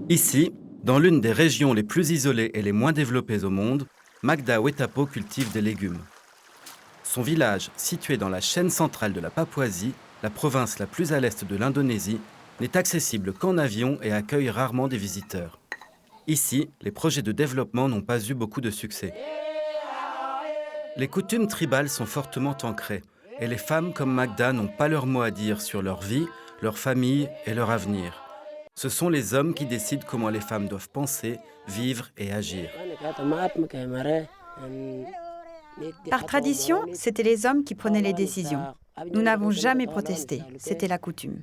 Ici, dans l'une des régions les plus isolées et les moins développées au monde, Magda Wetapo cultive des légumes. Son village, situé dans la chaîne centrale de la Papouasie, la province la plus à l'est de l'Indonésie, n'est accessible qu'en avion et accueille rarement des visiteurs. Ici, les projets de développement n'ont pas eu beaucoup de succès. Les coutumes tribales sont fortement ancrées et les femmes comme Magda n'ont pas leur mot à dire sur leur vie, leur famille et leur avenir. Ce sont les hommes qui décident comment les femmes doivent penser, vivre et agir. Par tradition, c'était les hommes qui prenaient les décisions. Nous n'avons jamais protesté, c'était la coutume.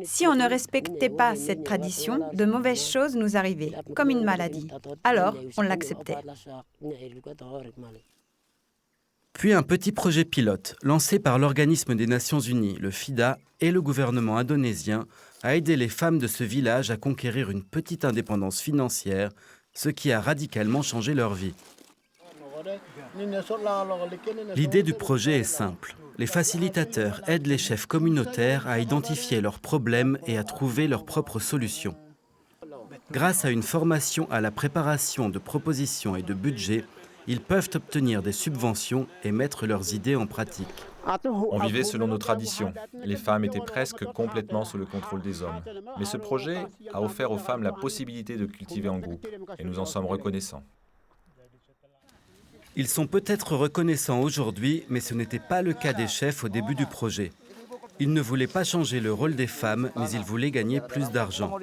Si on ne respectait pas cette tradition, de mauvaises choses nous arrivaient, comme une maladie. Alors, on l'acceptait. Puis un petit projet pilote, lancé par l'Organisme des Nations Unies, le FIDA, et le gouvernement indonésien, a aidé les femmes de ce village à conquérir une petite indépendance financière, ce qui a radicalement changé leur vie. L'idée du projet est simple. Les facilitateurs aident les chefs communautaires à identifier leurs problèmes et à trouver leurs propres solutions. Grâce à une formation à la préparation de propositions et de budgets, ils peuvent obtenir des subventions et mettre leurs idées en pratique. On vivait selon nos traditions. Les femmes étaient presque complètement sous le contrôle des hommes. Mais ce projet a offert aux femmes la possibilité de cultiver en groupe. Et nous en sommes reconnaissants. Ils sont peut-être reconnaissants aujourd'hui, mais ce n'était pas le cas des chefs au début du projet. Ils ne voulaient pas changer le rôle des femmes, mais ils voulaient gagner plus d'argent.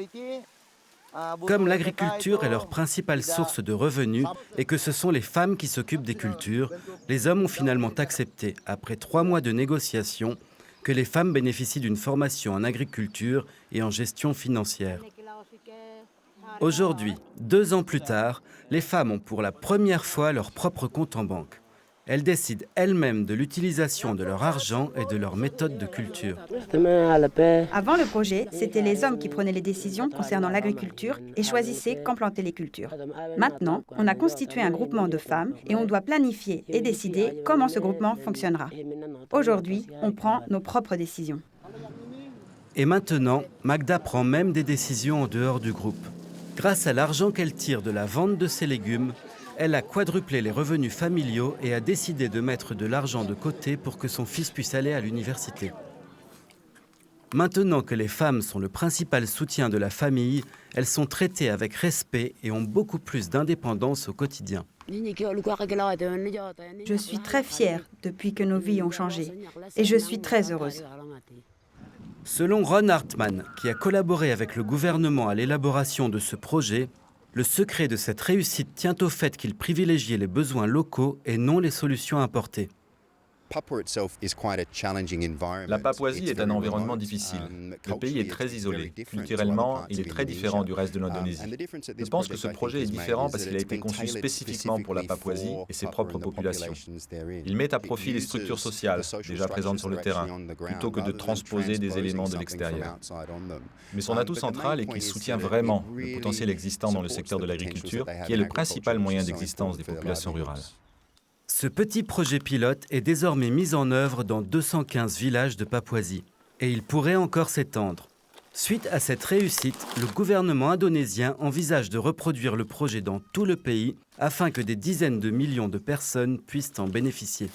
Comme l'agriculture est leur principale source de revenus et que ce sont les femmes qui s'occupent des cultures, les hommes ont finalement accepté, après 3 mois de négociations, que les femmes bénéficient d'une formation en agriculture et en gestion financière. Aujourd'hui, 2 ans plus tard, les femmes ont pour la première fois leur propre compte en banque. Elles décident elles-mêmes de l'utilisation de leur argent et de leur méthode de culture. Avant le projet, c'était les hommes qui prenaient les décisions concernant l'agriculture et choisissaient quand planter les cultures. Maintenant, on a constitué un groupement de femmes et on doit planifier et décider comment ce groupement fonctionnera. Aujourd'hui, on prend nos propres décisions. Et maintenant, Magda prend même des décisions en dehors du groupe. Grâce à l'argent qu'elle tire de la vente de ses légumes, elle a quadruplé les revenus familiaux et a décidé de mettre de l'argent de côté pour que son fils puisse aller à l'université. Maintenant que les femmes sont le principal soutien de la famille, elles sont traitées avec respect et ont beaucoup plus d'indépendance au quotidien. Je suis très fière depuis que nos vies ont changé et je suis très heureuse. Selon Ron Hartman, qui a collaboré avec le gouvernement à l'élaboration de ce projet, le secret de cette réussite tient au fait qu'il privilégiait les besoins locaux et non les solutions importées. La Papouasie est un environnement difficile. Le pays est très isolé. Culturellement, il est très différent du reste de l'Indonésie. Je pense que ce projet est différent parce qu'il a été conçu spécifiquement pour la Papouasie et ses propres populations. Il met à profit les structures sociales déjà présentes sur le terrain, plutôt que de transposer des éléments de l'extérieur. Mais son atout central est qu'il soutient vraiment le potentiel existant dans le secteur de l'agriculture, qui est le principal moyen d'existence des populations rurales. Ce petit projet pilote est désormais mis en œuvre dans 215 villages de Papouasie. Et il pourrait encore s'étendre. Suite à cette réussite, le gouvernement indonésien envisage de reproduire le projet dans tout le pays afin que des dizaines de millions de personnes puissent en bénéficier.